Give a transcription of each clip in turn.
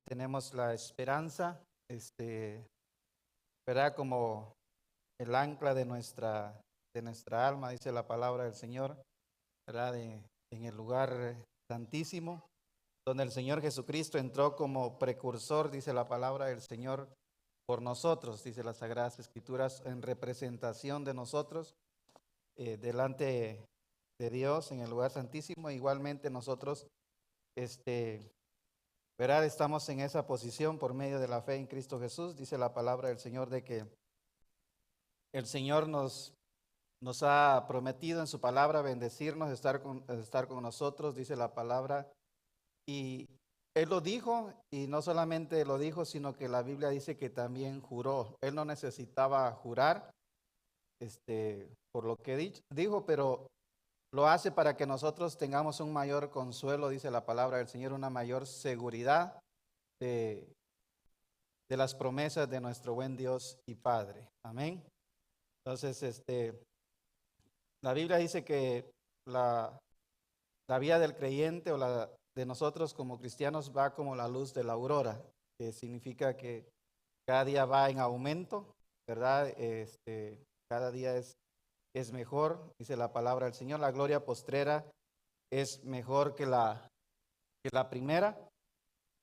tenemos la esperanza, ¿verdad? Como el ancla de nuestra alma, dice la palabra del Señor, ¿verdad? En el lugar santísimo, donde el Señor Jesucristo entró como precursor, dice la palabra del Señor, por nosotros, dice las Sagradas Escrituras, en representación de nosotros, delante de Dios en el lugar santísimo. Igualmente nosotros, ¿verdad? Estamos en esa posición por medio de la fe en Cristo Jesús. Dice la palabra del Señor de que el Señor nos ha prometido en su palabra bendecirnos, estar con nosotros, dice la palabra. Y Él lo dijo, y no solamente lo dijo, sino que la Biblia dice que también juró. Él no necesitaba jurar, por lo que dijo, pero lo hace para que nosotros tengamos un mayor consuelo, dice la palabra del Señor, una mayor seguridad de, de las promesas de nuestro buen Dios y Padre. Amén. Entonces, la Biblia dice que la vida del creyente o la de nosotros como cristianos va como la luz de la aurora, que significa que cada día va en aumento, ¿verdad? Cada día es mejor, dice la palabra del Señor. La gloria postrera es mejor que la primera.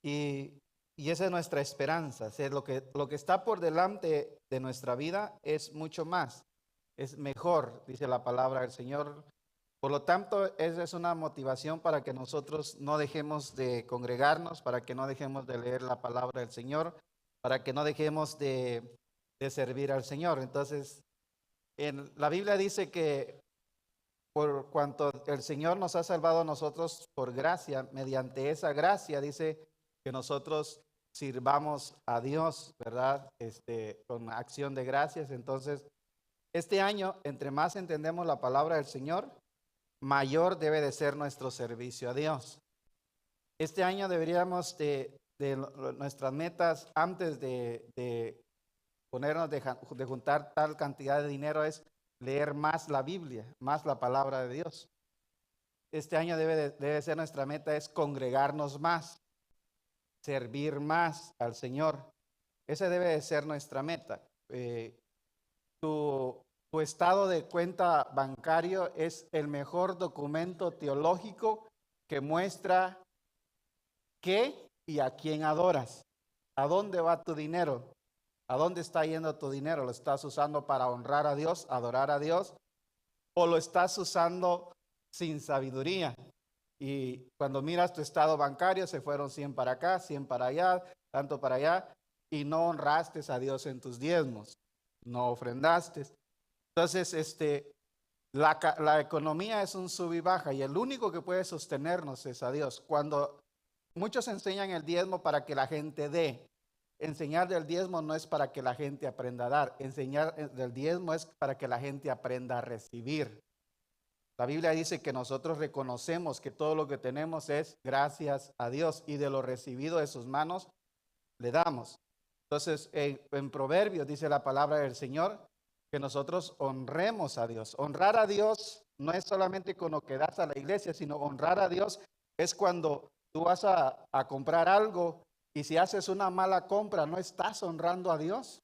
Y, y esa es nuestra esperanza. O sea, lo que está por delante de nuestra vida es mucho más, es mejor, dice la palabra del Señor. Por lo tanto, esa es una motivación para que nosotros no dejemos de congregarnos, para que no dejemos de leer la palabra del Señor, para que no dejemos de servir al Señor. Entonces, en la Biblia dice que por cuanto el Señor nos ha salvado a nosotros por gracia, mediante esa gracia dice que nosotros sirvamos a Dios, ¿verdad? Con acción de gracias. Entonces, este año, entre más entendemos la palabra del Señor, mayor debe de ser nuestro servicio a Dios. Este año deberíamos de nuestras metas antes de ponernos de juntar tal cantidad de dinero es leer más la Biblia, más la palabra de Dios. Este año debe ser nuestra meta es congregarnos más, servir más al Señor. Esa debe de ser nuestra meta. Tu estado de cuenta bancario es el mejor documento teológico que muestra qué y a quién adoras. ¿A dónde va tu dinero? ¿A dónde está yendo tu dinero? ¿Lo estás usando para honrar a Dios, adorar a Dios? ¿O lo estás usando sin sabiduría? Y cuando miras tu estado bancario, se fueron 100 para acá, 100 para allá, tanto para allá, y no honraste a Dios en tus diezmos, no ofrendaste. Entonces, la economía es un sub y baja, y el único que puede sostenernos es a Dios. Cuando muchos enseñan el diezmo para que la gente dé, enseñar del diezmo no es para que la gente aprenda a dar, enseñar del diezmo es para que la gente aprenda a recibir. La Biblia dice que nosotros reconocemos que todo lo que tenemos es gracias a Dios y de lo recibido de sus manos le damos. Entonces, en Proverbios dice la palabra del Señor que nosotros honremos a Dios. Honrar a Dios no es solamente con lo que das a la iglesia, sino honrar a Dios es cuando tú vas a comprar algo y si haces una mala compra, no estás honrando a Dios.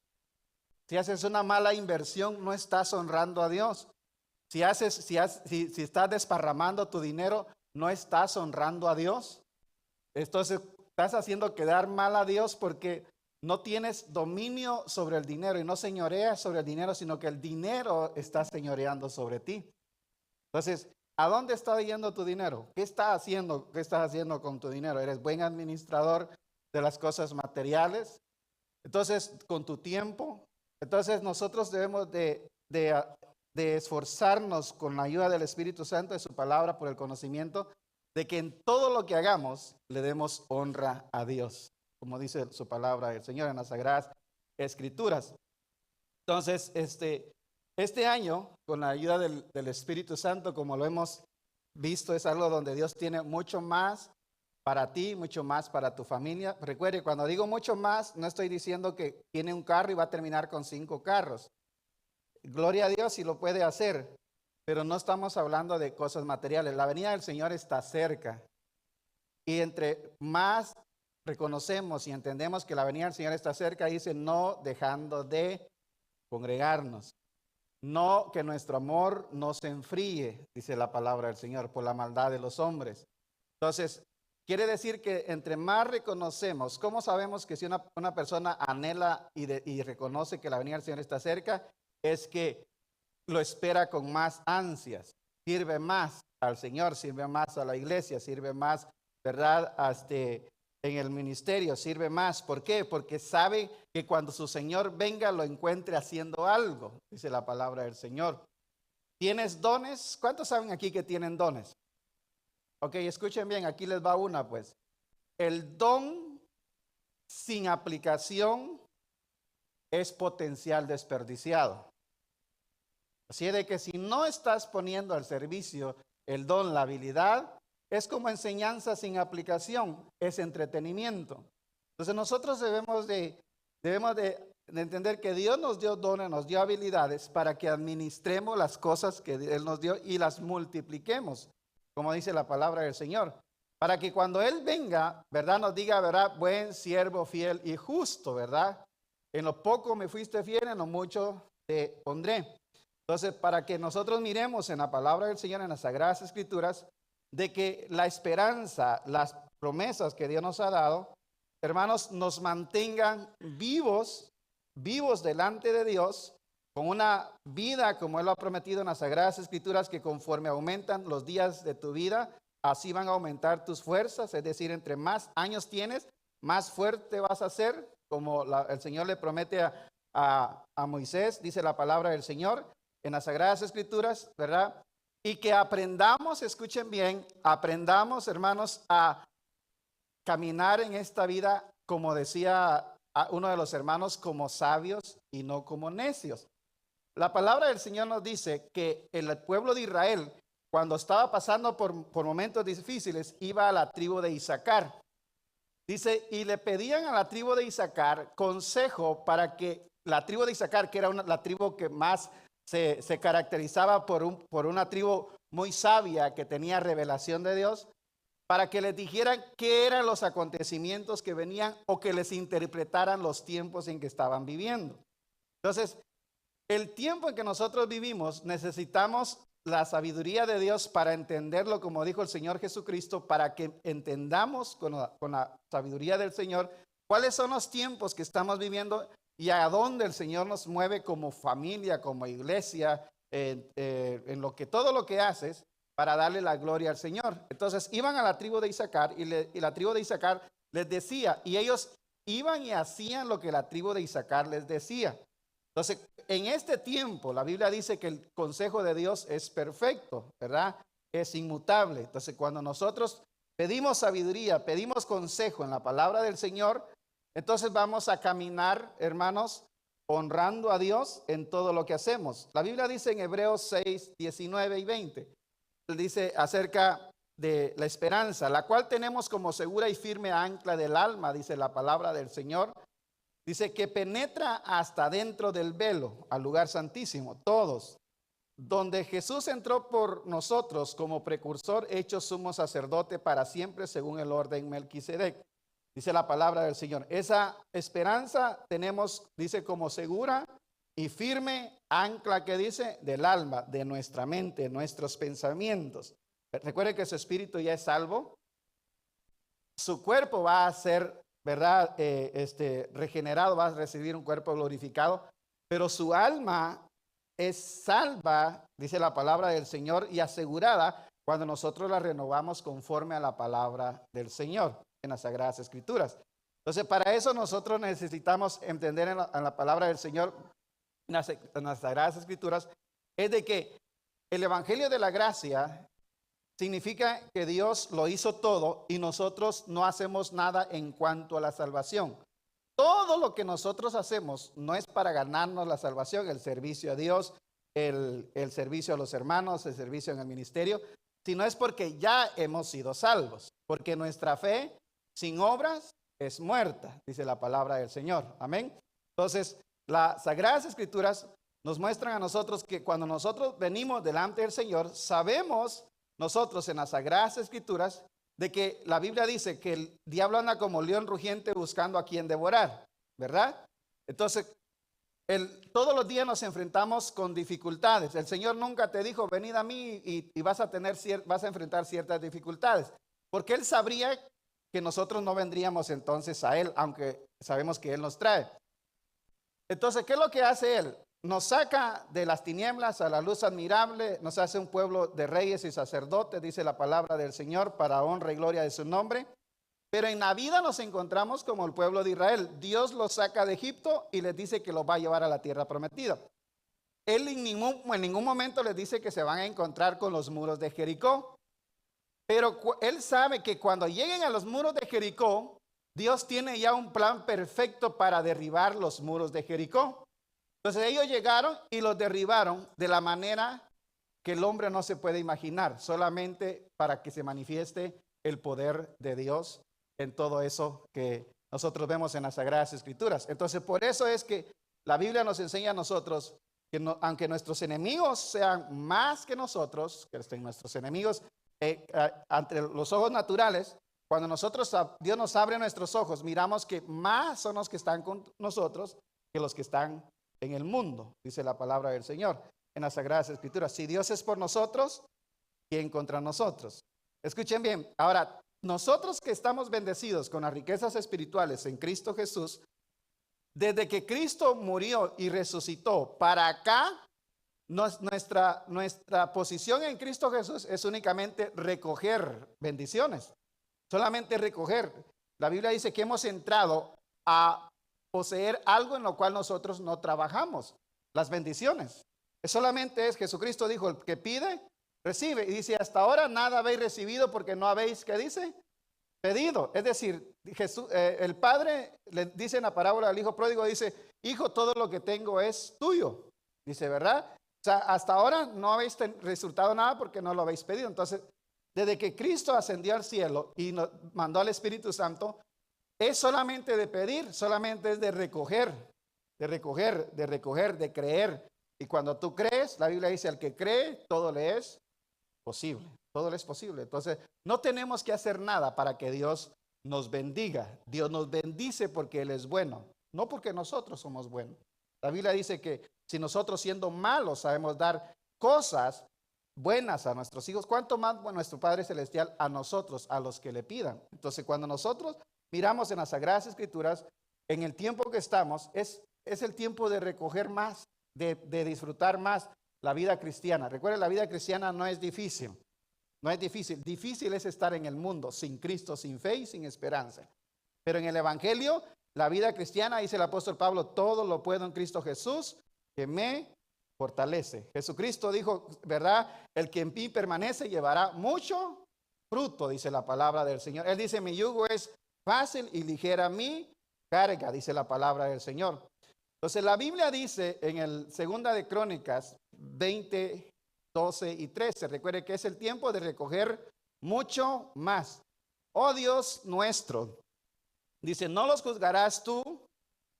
Si haces una mala inversión, no estás honrando a Dios. Si estás desparramando tu dinero, no estás honrando a Dios. Entonces, estás haciendo quedar mal a Dios porque no tienes dominio sobre el dinero y no señoreas sobre el dinero, sino que el dinero está señoreando sobre ti. Entonces, ¿a dónde está yendo tu dinero? ¿Qué estás haciendo? ¿Qué estás haciendo con tu dinero? ¿Eres buen administrador de las cosas materiales? Entonces, con tu tiempo. Entonces, nosotros debemos de esforzarnos con la ayuda del Espíritu Santo, de su palabra, por el conocimiento, de que en todo lo que hagamos le demos honra a Dios, como dice su palabra del Señor en las Sagradas Escrituras. Entonces, este año, con la ayuda del Espíritu Santo, como lo hemos visto, es algo donde Dios tiene mucho más para ti, mucho más para tu familia. Recuerde, cuando digo mucho más, no estoy diciendo que tiene un carro y va a terminar con 5 carros. Gloria a Dios si lo puede hacer, pero no estamos hablando de cosas materiales. La venida del Señor está cerca. Y entre más reconocemos y entendemos que la venida del Señor está cerca, dice, no dejando de congregarnos. No que nuestro amor no se enfríe, dice la palabra del Señor, por la maldad de los hombres. Entonces, quiere decir que entre más reconocemos, ¿cómo sabemos que si una persona anhela y reconoce que la venida del Señor está cerca? Es que lo espera con más ansias, sirve más al Señor, sirve más a la iglesia, sirve más, ¿verdad? En el ministerio, sirve más. ¿Por qué? Porque sabe que cuando su Señor venga lo encuentre haciendo algo, dice la palabra del Señor. ¿Tienes dones? ¿Cuántos saben aquí que tienen dones? Ok, escuchen bien, aquí les va una pues. El don sin aplicación es potencial desperdiciado. Así de que si no estás poniendo al servicio el don, la habilidad, es como enseñanza sin aplicación, es entretenimiento. Entonces nosotros debemos de entender que Dios nos dio dones, nos dio habilidades para que administremos las cosas que Él nos dio y las multipliquemos, como dice la palabra del Señor. Para que cuando Él venga, ¿verdad? Nos diga, ¿verdad? Buen siervo, fiel y justo, ¿verdad? En lo poco me fuiste fiel, en lo mucho te pondré. Entonces, para que nosotros miremos en la palabra del Señor, en las Sagradas Escrituras, de que la esperanza, las promesas que Dios nos ha dado, hermanos, nos mantengan vivos delante de Dios, con una vida como Él lo ha prometido en las Sagradas Escrituras, que conforme aumentan los días de tu vida, así van a aumentar tus fuerzas, es decir, entre más años tienes, más fuerte vas a ser, como el Señor le promete a Moisés, dice la palabra del Señor en las Sagradas Escrituras, ¿verdad? Y que aprendamos, escuchen bien, aprendamos, hermanos, a caminar en esta vida, como decía uno de los hermanos, como sabios y no como necios. La palabra del Señor nos dice que el pueblo de Israel, cuando estaba pasando por momentos difíciles, iba a la tribu de Isaacar. Dice, y le pedían a la tribu de Isaacar consejo para que la tribu de Isaacar, que era la tribu que más se caracterizaba por una tribu muy sabia que tenía revelación de Dios, para que les dijeran qué eran los acontecimientos que venían o que les interpretaran los tiempos en que estaban viviendo. Entonces, el tiempo en que nosotros vivimos, necesitamos la sabiduría de Dios para entenderlo, como dijo el Señor Jesucristo, para que entendamos con la sabiduría del Señor cuáles son los tiempos que estamos viviendo y a dónde el Señor nos mueve como familia, como iglesia, en todo lo que haces para darle la gloria al Señor. Entonces iban a la tribu de Isaacar y la tribu de Isaacar les decía, y ellos iban y hacían lo que la tribu de Isaacar les decía. Entonces, en este tiempo, la Biblia dice que el consejo de Dios es perfecto, ¿verdad? Es inmutable. Entonces, cuando nosotros pedimos sabiduría, pedimos consejo en la palabra del Señor, entonces vamos a caminar, hermanos, honrando a Dios en todo lo que hacemos. La Biblia dice en Hebreos 6, 19 y 20, dice acerca de la esperanza, la cual tenemos como segura y firme ancla del alma, dice la palabra del Señor. Dice que penetra hasta dentro del velo, al lugar santísimo, todos, donde Jesús entró por nosotros como precursor, hecho sumo sacerdote para siempre, según el orden Melquisedec. Dice la palabra del Señor. Esa esperanza tenemos, dice, como segura y firme ancla que dice del alma, de nuestra mente, nuestros pensamientos. Recuerde que su espíritu ya es salvo. Su cuerpo va a ser, ¿verdad? Regenerado, va a recibir un cuerpo glorificado, pero su alma es salva, dice la palabra del Señor, y asegurada cuando nosotros la renovamos conforme a la palabra del Señor en las Sagradas Escrituras. Entonces, para eso nosotros necesitamos entender en la palabra del Señor, en las Sagradas Escrituras, es de que el Evangelio de la Gracia significa que Dios lo hizo todo y nosotros no hacemos nada en cuanto a la salvación. Todo lo que nosotros hacemos no es para ganarnos la salvación, el servicio a Dios, el servicio a los hermanos, el servicio en el ministerio, sino es porque ya hemos sido salvos, porque nuestra fe sin obras es muerta, dice la palabra del Señor. Amén. Entonces, las Sagradas Escrituras nos muestran a nosotros que cuando nosotros venimos delante del Señor, sabemos nosotros en las Sagradas Escrituras de que la Biblia dice que el diablo anda como león rugiente buscando a quien devorar, ¿verdad? Entonces, todos los días nos enfrentamos con dificultades. El Señor nunca te dijo, venid a mí y vas a enfrentar ciertas dificultades, porque Él sabría que nosotros no vendríamos entonces a Él, aunque sabemos que Él nos trae. Entonces, ¿qué es lo que hace Él? Nos saca de las tinieblas a la luz admirable, nos hace un pueblo de reyes y sacerdotes, dice la palabra del Señor, para honra y gloria de su nombre. Pero en la vida nos encontramos como el pueblo de Israel. Dios los saca de Egipto y les dice que los va a llevar a la tierra prometida. Él en ningún momento les dice que se van a encontrar con los muros de Jericó. Pero Él sabe que cuando lleguen a los muros de Jericó, Dios tiene ya un plan perfecto para derribar los muros de Jericó. Entonces ellos llegaron y los derribaron de la manera que el hombre no se puede imaginar, solamente para que se manifieste el poder de Dios en todo eso que nosotros vemos en las Sagradas Escrituras. Entonces, por eso es que la Biblia nos enseña a nosotros que aunque nuestros enemigos sean más que nosotros, que estén nuestros enemigos ante los ojos naturales, cuando Dios nos abre nuestros ojos, miramos que más son los que están con nosotros que los que están en el mundo, dice la palabra del Señor en las Sagradas Escrituras. Si Dios es por nosotros, ¿quién contra nosotros? Escuchen bien, ahora, nosotros que estamos bendecidos con las riquezas espirituales en Cristo Jesús, desde que Cristo murió y resucitó para acá, nuestra posición en Cristo Jesús es únicamente recoger bendiciones, solamente recoger. La Biblia dice que hemos entrado a poseer algo en lo cual nosotros no trabajamos, las bendiciones. Solamente es, Jesucristo dijo, el que pide, recibe. Y dice, hasta ahora nada habéis recibido porque no habéis, ¿qué dice? Pedido. Es decir, el padre le dice en la parábola del hijo pródigo, dice, hijo, todo lo que tengo es tuyo. Dice, ¿verdad? O sea, hasta ahora no habéis resultado nada porque no lo habéis pedido. Entonces, desde que Cristo ascendió al cielo y nos mandó al Espíritu Santo, es solamente de pedir, solamente es de recoger, de creer. Y cuando tú crees, la Biblia dice, al que cree, todo le es posible, todo le es posible. Entonces, no tenemos que hacer nada para que Dios nos bendiga. Dios nos bendice porque Él es bueno, no porque nosotros somos buenos. La Biblia dice que si nosotros siendo malos sabemos dar cosas buenas a nuestros hijos, ¿cuánto más nuestro Padre Celestial a nosotros, a los que le pidan? Entonces, cuando nosotros miramos en las Sagradas Escrituras, en el tiempo que estamos, es el tiempo de recoger más, de disfrutar más la vida cristiana. Recuerden, la vida cristiana no es difícil. No es difícil. Difícil es estar en el mundo sin Cristo, sin fe y sin esperanza. Pero en el Evangelio, la vida cristiana, dice el apóstol Pablo, todo lo puedo en Cristo Jesús, que me fortalece. Jesucristo dijo, ¿verdad? El que en mí permanece llevará mucho fruto, dice la palabra del Señor. Él dice, mi yugo es fácil y ligera mi carga, dice la palabra del Señor. Entonces la Biblia dice en el Segunda de Crónicas 20, 12 y 13, recuerde que es el tiempo de recoger mucho más. Oh Dios nuestro, dice, no los juzgarás tú,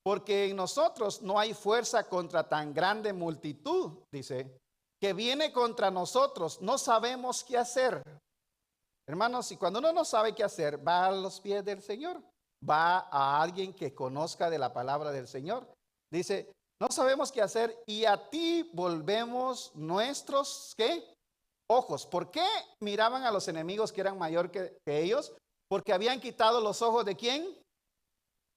porque en nosotros no hay fuerza contra tan grande multitud, dice, que viene contra nosotros, no sabemos qué hacer. Hermanos, y cuando uno no sabe qué hacer, va a los pies del Señor, va a alguien que conozca de la palabra del Señor. Dice, no sabemos qué hacer y a ti volvemos nuestros, ¿qué? Ojos. ¿Por qué miraban a los enemigos que eran mayor que ellos? Porque habían quitado los ojos ¿de quién?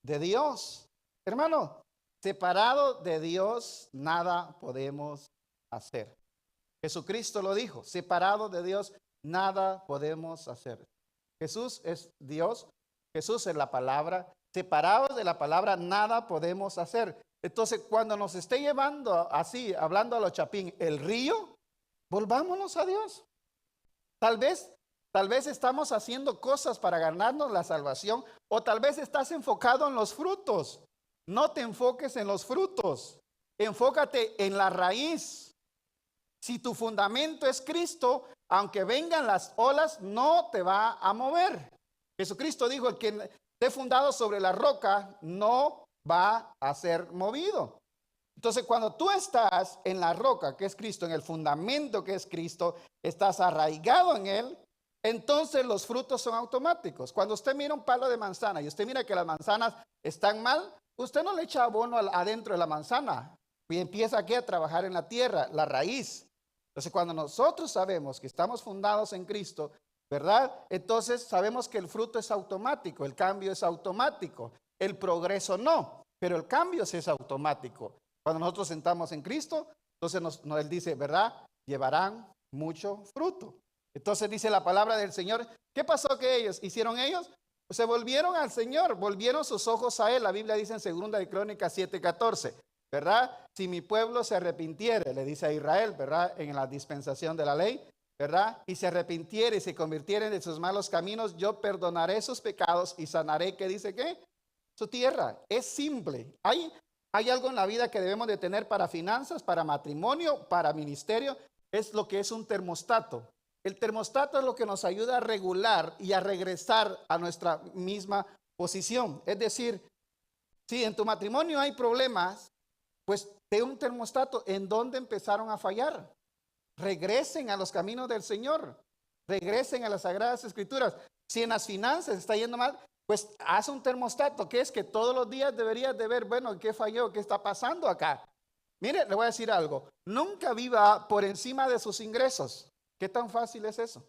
De Dios. Hermano, separado de Dios, nada podemos hacer. Jesucristo lo dijo, separado de Dios, nada podemos hacer. Jesús es Dios, Jesús es la palabra, separados de la palabra, nada podemos hacer. Entonces, cuando nos esté llevando así, hablando a los chapín, el río, volvámonos a Dios. Tal vez estamos haciendo cosas para ganarnos la salvación, o tal vez estás enfocado en los frutos. No te enfoques en los frutos, enfócate en la raíz. Si tu fundamento es Cristo, aunque vengan las olas, no te va a mover. Jesucristo dijo, el que esté fundado sobre la roca no va a ser movido. Entonces, cuando tú estás en la roca que es Cristo, en el fundamento que es Cristo, estás arraigado en Él, entonces los frutos son automáticos. Cuando usted mira un palo de manzana y usted mira que las manzanas están mal, usted no le echa abono adentro de la manzana y empieza aquí a trabajar en la tierra, la raíz. Entonces, cuando nosotros sabemos que estamos fundados en Cristo, ¿verdad? Entonces sabemos que el fruto es automático, el cambio es automático, el progreso no, pero el cambio sí es automático. Cuando nosotros sentamos en Cristo, entonces Él dice, ¿verdad? Llevarán mucho fruto. Entonces dice la palabra del Señor, ¿qué pasó que hicieron ellos? Pues se volvieron al Señor, volvieron sus ojos a Él. La Biblia dice en 2 de Crónicas 7:14, ¿verdad? Si mi pueblo se arrepintiere, le dice a Israel, ¿verdad? En la dispensación de la ley, ¿verdad? Y se arrepintiere y se convirtiere de sus malos caminos, yo perdonaré sus pecados y sanaré, ¿qué dice qué? Su tierra. Es simple. Hay algo en la vida que debemos de tener para finanzas, para matrimonio, para ministerio, es lo que es un termostato. El termostato es lo que nos ayuda a regular y a regresar a nuestra misma posición. Es decir, si en tu matrimonio hay problemas, pues de un termostato, ¿en dónde empezaron a fallar? Regresen a los caminos del Señor, regresen a las Sagradas Escrituras. Si en las finanzas está yendo mal, pues haz un termostato, que es que todos los días deberías de ver, bueno, ¿qué falló? ¿Qué está pasando acá? Mire, le voy a decir algo, nunca viva por encima de sus ingresos. ¿Qué tan fácil es eso?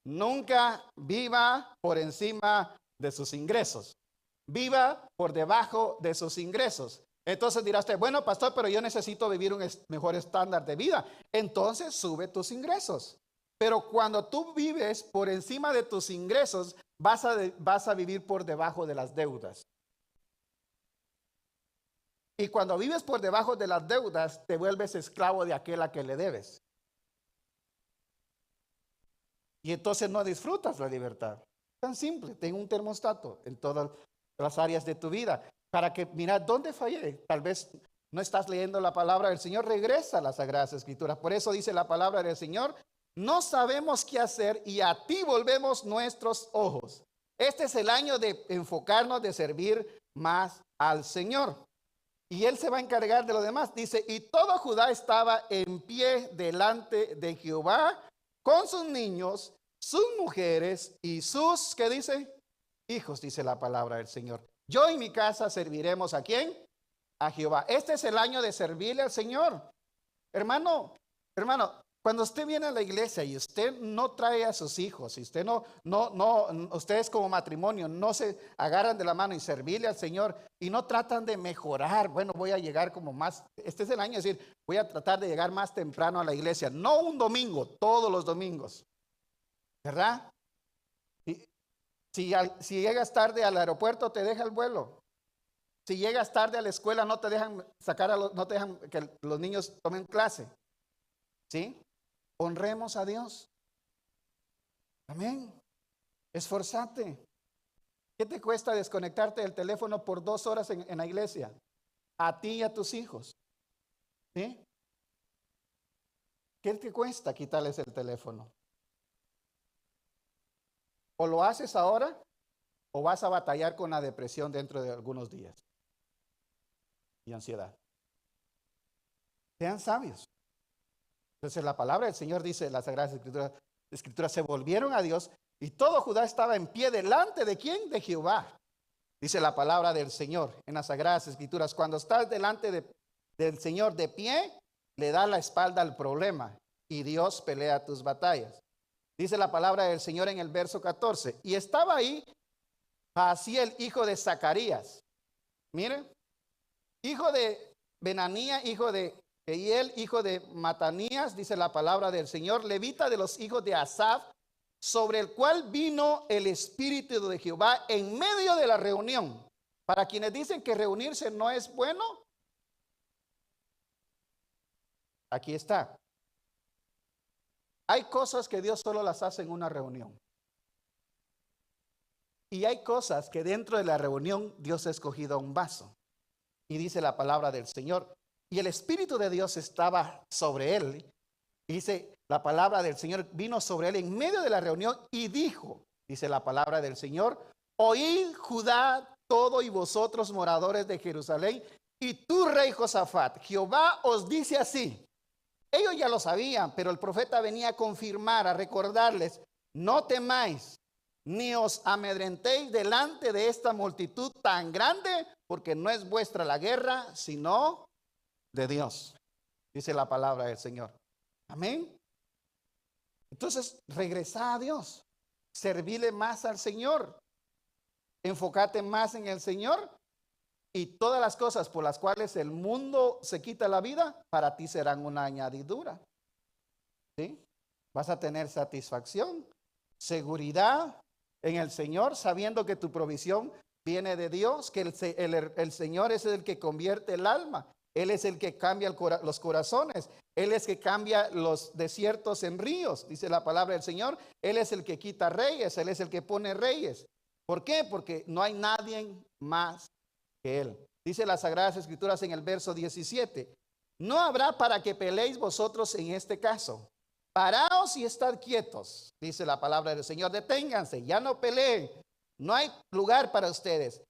Nunca viva por encima de sus ingresos. Viva por debajo de sus ingresos. Entonces dirá usted, bueno, pastor, pero yo necesito vivir un mejor estándar de vida. Entonces sube tus ingresos. Pero cuando tú vives por encima de tus ingresos, vas a vivir por debajo de las deudas. Y cuando vives por debajo de las deudas, te vuelves esclavo de aquel a que le debes. Y entonces no disfrutas la libertad. Tan simple, ten un termostato en todas las áreas de tu vida. Para que, mira, ¿dónde fallé? Tal vez no estás leyendo la palabra del Señor, regresa a las Sagradas Escrituras. Por eso dice la palabra del Señor, no sabemos qué hacer y a ti volvemos nuestros ojos. Este es el año de enfocarnos, de servir más al Señor. Y Él se va a encargar de lo demás. Dice, y todo Judá estaba en pie delante de Jehová, con sus niños, sus mujeres y sus, ¿qué dice? Hijos, dice la palabra del Señor. Yo y mi casa serviremos ¿a quién? A Jehová. Este es el año de servirle al Señor. Hermano, cuando usted viene a la iglesia y usted no trae a sus hijos, y usted ustedes como matrimonio no se agarran de la mano y servirle al Señor y no tratan de mejorar, bueno, voy a llegar como más, este es el año de decir, voy a tratar de llegar más temprano a la iglesia, no un domingo, todos los domingos, ¿verdad? Si llegas tarde al aeropuerto, te deja el vuelo. Si llegas tarde a la escuela, no te dejan no te dejan que los niños tomen clase. ¿Sí? Honremos a Dios. Amén. Esforzate. ¿Qué te cuesta desconectarte del teléfono por 2 horas en la iglesia? A ti y a tus hijos. ¿Sí? ¿Qué te cuesta quitarles el teléfono? O lo haces ahora o vas a batallar con la depresión dentro de algunos días y ansiedad. Sean sabios. Entonces la palabra del Señor dice, las Sagradas Escrituras se volvieron a Dios y todo Judá estaba en pie delante de ¿quién? De Jehová. Dice la palabra del Señor en las Sagradas Escrituras, cuando estás delante del Señor de pie, le da la espalda al problema y Dios pelea tus batallas. Dice la palabra del Señor en el verso 14, y estaba ahí Jaasiel, hijo de Zacarías. Miren, hijo de Benanía, hijo de Jehiel, hijo de Matanías, dice la palabra del Señor, levita de los hijos de Asaf, sobre el cual vino el Espíritu de Jehová en medio de la reunión. Para quienes dicen que reunirse no es bueno, aquí está. Hay cosas que Dios solo las hace en una reunión. Y hay cosas que dentro de la reunión Dios ha escogido un vaso. Y dice la palabra del Señor, y el Espíritu de Dios estaba sobre él. Y dice la palabra del Señor, vino sobre él en medio de la reunión y dijo, dice la palabra del Señor, oíd Judá todo y vosotros moradores de Jerusalén y tú rey Josafat, Jehová os dice así. Ellos ya lo sabían, pero el profeta venía a confirmar, a recordarles, no temáis, ni os amedrentéis delante de esta multitud tan grande, porque no es vuestra la guerra, sino de Dios, dice la palabra del Señor. Amén. Entonces, regresa a Dios, servirle más al Señor, enfócate más en el Señor, y todas las cosas por las cuales el mundo se quita la vida, para ti serán una añadidura. ¿Sí? Vas a tener satisfacción, seguridad en el Señor, sabiendo que tu provisión viene de Dios, que el Señor es el que convierte el alma. Él es el que cambia los corazones. Él es el que cambia los desiertos en ríos, dice la palabra del Señor. Él es el que quita reyes, Él es el que pone reyes. ¿Por qué? Porque no hay nadie más que Él. Dice las Sagradas Escrituras en el verso 17. No habrá para que peleéis vosotros en este caso. Paraos y estad quietos, dice la palabra del Señor. Deténganse, ya no peleen. No hay lugar para ustedes.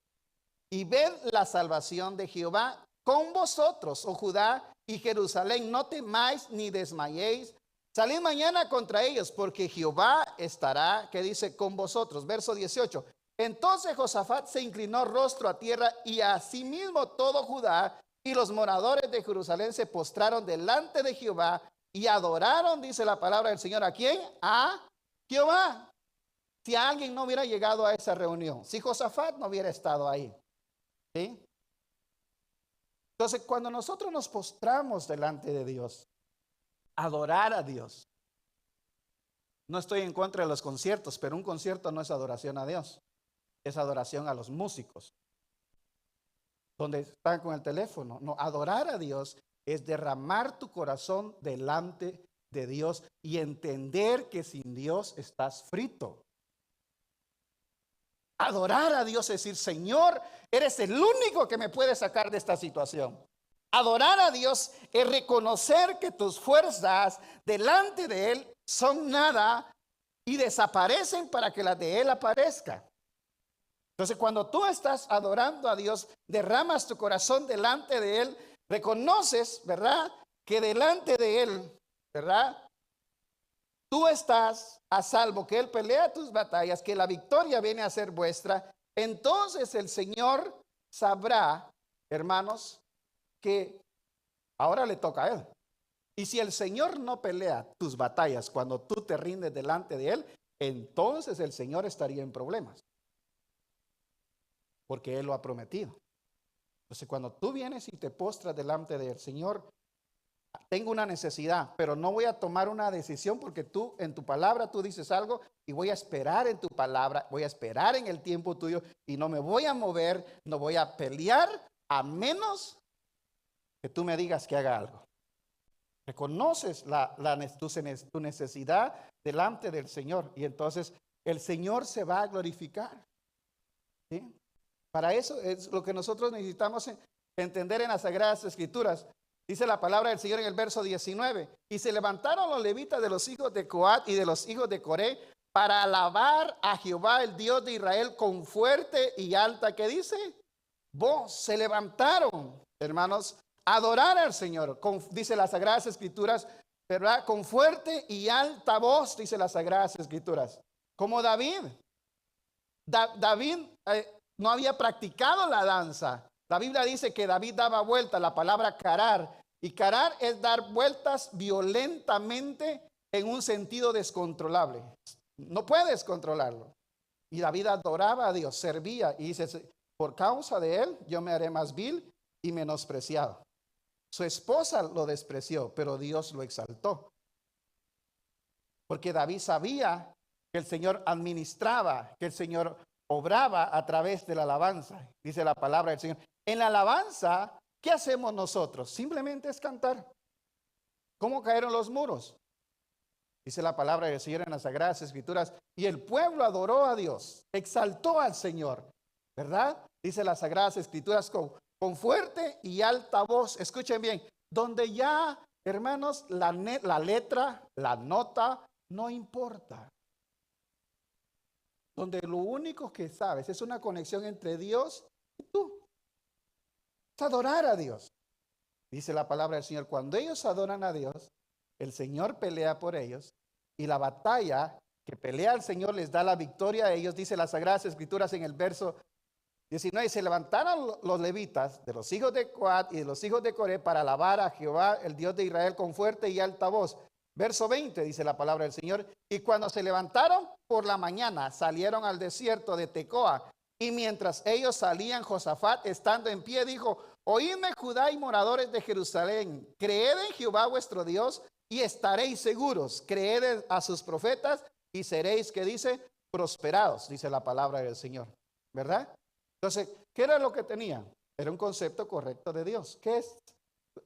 Y ved la salvación de Jehová con vosotros, oh Judá y Jerusalén. No temáis ni desmayéis. Salid mañana contra ellos, porque Jehová estará, que dice, con vosotros. Verso 18. Entonces Josafat se inclinó rostro a tierra, y asimismo todo Judá y los moradores de Jerusalén se postraron delante de Jehová y adoraron, dice la palabra del Señor. ¿A quién? A Jehová. Si alguien no hubiera llegado a esa reunión, si Josafat no hubiera estado ahí, ¿sí? Entonces, cuando nosotros nos postramos delante de Dios, adorar a Dios. No estoy en contra de los conciertos, pero un concierto no es adoración a Dios, es adoración a los músicos, donde están con el teléfono. No, adorar a Dios es derramar tu corazón delante de Dios y entender que sin Dios estás frito. Adorar a Dios es decir, Señor, eres el único que me puede sacar de esta situación. Adorar a Dios es reconocer que tus fuerzas delante de Él son nada y desaparecen para que las de Él aparezca. Entonces, cuando tú estás adorando a Dios, derramas tu corazón delante de Él, reconoces, ¿verdad?, que delante de Él, ¿verdad?, tú estás a salvo, que Él pelea tus batallas, que la victoria viene a ser vuestra. Entonces el Señor sabrá, hermanos, que ahora le toca a Él. Y si el Señor no pelea tus batallas cuando tú te rindes delante de Él, entonces el Señor estaría en problemas, porque Él lo ha prometido. Entonces, cuando tú vienes y te postras delante del Señor, tengo una necesidad, pero no voy a tomar una decisión porque tú en tu palabra tú dices algo y voy a esperar en tu palabra, voy a esperar en el tiempo tuyo y no me voy a mover, no voy a pelear a menos que tú me digas que haga algo. Reconoces tu necesidad delante del Señor y entonces el Señor se va a glorificar. ¿Sí? Para eso es lo que nosotros necesitamos entender en las Sagradas Escrituras. Dice la palabra del Señor en el verso 19. Y se levantaron los levitas de los hijos de Coat y de los hijos de Coré para alabar a Jehová, el Dios de Israel, con fuerte y alta, ¿qué dice? Voz. Se levantaron, hermanos, a adorar al Señor. Dice las Sagradas Escrituras, ¿verdad? Con fuerte y alta voz, dice las Sagradas Escrituras. Como David. David no había practicado la danza. La Biblia dice que David daba vueltas, la palabra carar. Y carar es dar vueltas violentamente en un sentido descontrolable. No puedes controlarlo. Y David adoraba a Dios, servía y dice, por causa de él yo me haré más vil y menospreciado. Su esposa lo despreció, pero Dios lo exaltó. Porque David sabía que el Señor administraba, que el Señor obraba a través de la alabanza. Dice la palabra del Señor. En la alabanza, ¿qué hacemos nosotros? Simplemente es cantar. ¿Cómo cayeron los muros? Dice la palabra del Señor en las Sagradas Escrituras. Y el pueblo adoró a Dios, exaltó al Señor. ¿Verdad? Dice las Sagradas Escrituras con fuerte y alta voz. Escuchen bien. Donde ya, hermanos, la letra, la nota, no importa. Donde lo único que sabes es una conexión entre Dios y tú. Es adorar a Dios. Dice la palabra del Señor, cuando ellos adoran a Dios, el Señor pelea por ellos y la batalla que pelea al Señor les da la victoria. Ellos, dice las Sagradas Escrituras en el verso 19, se levantaron los levitas de los hijos de Coat y de los hijos de Coré para alabar a Jehová, el Dios de Israel, con fuerte y alta voz. Verso 20 dice la palabra del Señor. Y cuando se levantaron por la mañana, salieron al desierto de Tecoa. Y mientras ellos salían, Josafat, estando en pie, dijo: oídme, Judá y moradores de Jerusalén, creed en Jehová vuestro Dios y estaréis seguros. Creed a sus profetas y seréis, que dice, prosperados, dice la palabra del Señor. ¿Verdad? Entonces, ¿qué era lo que tenía? Era un concepto correcto de Dios. ¿Qué es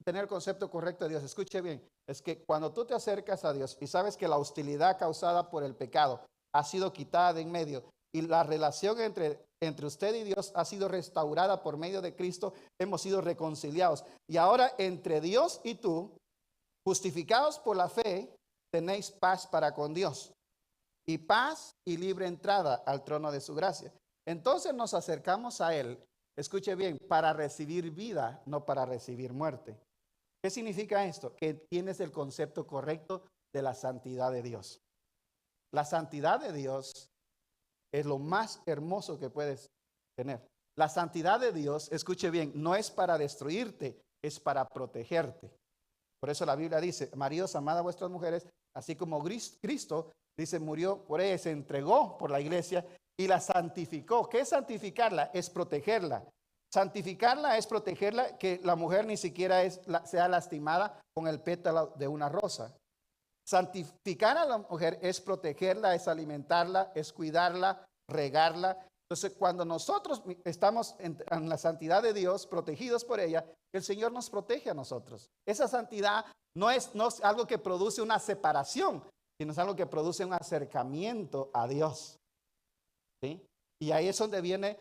tener el concepto correcto de Dios? Escuche bien, es que cuando tú te acercas a Dios y sabes que la hostilidad causada por el pecado ha sido quitada de en medio y la relación entre usted y Dios ha sido restaurada por medio de Cristo, hemos sido reconciliados. Y ahora entre Dios y tú, justificados por la fe, tenéis paz para con Dios. Y paz y libre entrada al trono de su gracia. Entonces nos acercamos a Él, escuche bien, para recibir vida, no para recibir muerte. ¿Qué significa esto? Que tienes el concepto correcto de la santidad de Dios. La santidad de Dios es lo más hermoso que puedes tener. La santidad de Dios, escuche bien, no es para destruirte, es para protegerte. Por eso la Biblia dice: maridos, amad a vuestras mujeres, así como Cristo, dice, murió por ella, se entregó por la iglesia y la santificó. ¿Qué es santificarla? Es protegerla. Santificarla es protegerla, que la mujer ni siquiera sea lastimada con el pétalo de una rosa. Santificar a la mujer es protegerla, es alimentarla, es cuidarla, regarla. Entonces, cuando nosotros estamos en la santidad de Dios, protegidos por ella, el Señor nos protege a nosotros. Esa santidad no es algo que produce una separación, sino es algo que produce un acercamiento a Dios. ¿Sí? Y ahí es donde viene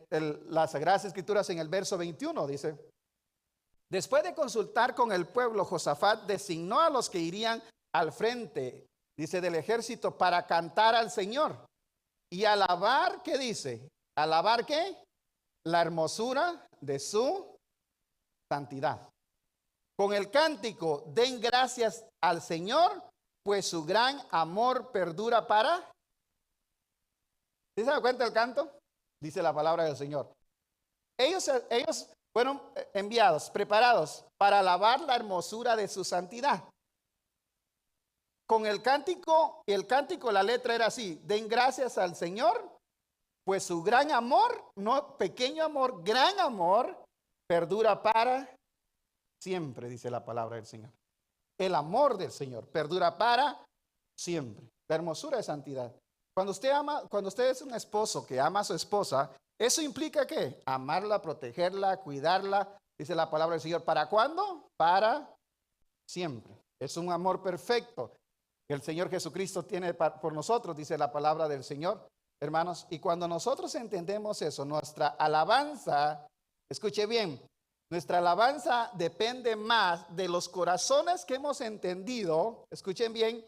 las Sagradas Escrituras en el verso 21, dice: después de consultar con el pueblo, Josafat designó a los que irían al frente, dice, del ejército para cantar al Señor y alabar, ¿qué dice? ¿Alabar qué? La hermosura de su santidad. Con el cántico: den gracias al Señor, pues su gran amor perdura para... ¿Sí se da cuenta el canto? Dice la palabra del Señor. Ellos fueron enviados, preparados para alabar la hermosura de su santidad. Con el cántico, la letra era así: den gracias al Señor, pues su gran amor, no pequeño amor, gran amor, perdura para siempre, dice la palabra del Señor. El amor del Señor perdura para siempre. La hermosura de santidad. Cuando usted es un esposo que ama a su esposa, ¿eso implica qué? Amarla, protegerla, cuidarla, dice la palabra del Señor. ¿Para cuándo? Para siempre. Es un amor perfecto que el Señor Jesucristo tiene por nosotros, dice la palabra del Señor, hermanos. Y cuando nosotros entendemos eso, nuestra alabanza, escuche bien, nuestra alabanza depende más de los corazones que hemos entendido, escuchen bien,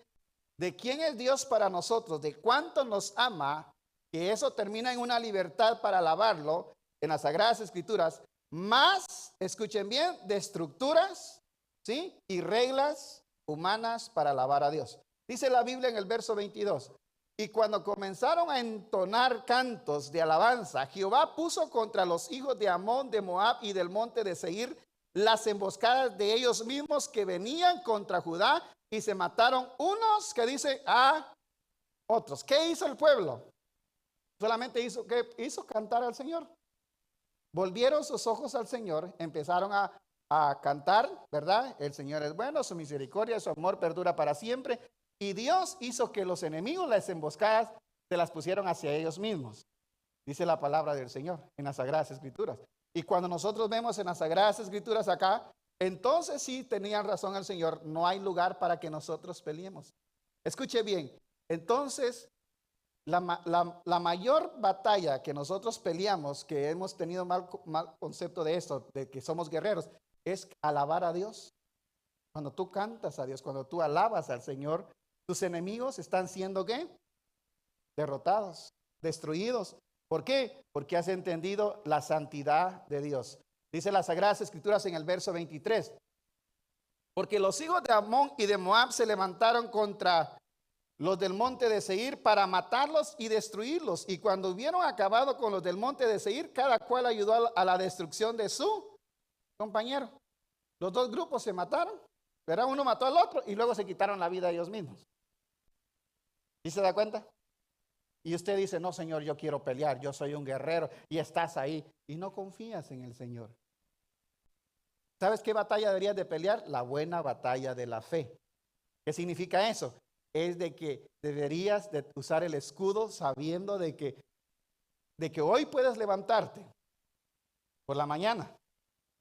de quién es Dios para nosotros, de cuánto nos ama, que eso termina en una libertad para alabarlo en las Sagradas Escrituras, más, escuchen bien, de estructuras, ¿sí? Y reglas humanas para alabar a Dios. Dice la Biblia en el verso 22, y cuando comenzaron a entonar cantos de alabanza, Jehová puso contra los hijos de Amón, de Moab y del monte de Seir las emboscadas de ellos mismos que venían contra Judá, y se mataron unos, que dice, a otros. ¿Qué hizo el pueblo? Solamente hizo cantar al Señor. Volvieron sus ojos al Señor, empezaron a cantar, ¿verdad? El Señor es bueno, su misericordia, su amor perdura para siempre. Y Dios hizo que los enemigos, las emboscadas, se las pusieron hacia ellos mismos. Dice la palabra del Señor en las Sagradas Escrituras. Y cuando nosotros vemos en las Sagradas Escrituras acá, entonces sí tenían razón el Señor, no hay lugar para que nosotros peleemos. Escuche bien, entonces la mayor batalla que nosotros peleamos, que hemos tenido mal concepto de esto, de que somos guerreros, es alabar a Dios. Cuando tú cantas a Dios, cuando tú alabas al Señor, tus enemigos están siendo ¿qué? Derrotados, destruidos. ¿Por qué? Porque has entendido la santidad de Dios. Dice las Sagradas Escrituras en el verso 23. Porque los hijos de Amón y de Moab se levantaron contra los del monte de Seir para matarlos y destruirlos. Y cuando hubieron acabado con los del monte de Seir, cada cual ayudó a la destrucción de su compañero. Los dos grupos se mataron, pero uno mató al otro y luego se quitaron la vida ellos mismos. ¿Y se da cuenta? Y usted dice, no, Señor, yo quiero pelear, yo soy un guerrero, y estás ahí y no confías en el Señor. ¿Sabes qué batalla deberías de pelear? La buena batalla de la fe. ¿Qué significa eso? Es de que deberías de usar el escudo sabiendo de que hoy puedes levantarte por la mañana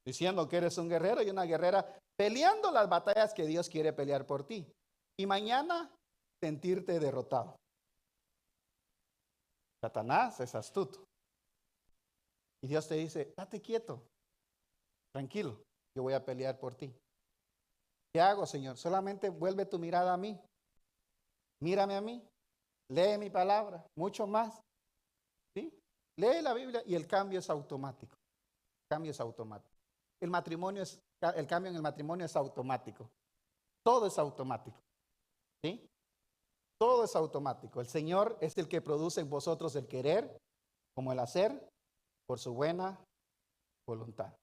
diciendo que eres un guerrero y una guerrera peleando las batallas que Dios quiere pelear por ti. Y mañana sentirte derrotado. Satanás es astuto. Y Dios te dice, date quieto, tranquilo, yo voy a pelear por ti. ¿Qué hago, Señor? Solamente vuelve tu mirada a mí. Mírame a mí. Lee mi palabra, mucho más. ¿Sí? Lee la Biblia y el cambio es automático. El cambio es automático. El cambio en el matrimonio es automático. Todo es automático. ¿Sí? Todo es automático. El Señor es el que produce en vosotros el querer como el hacer por su buena voluntad.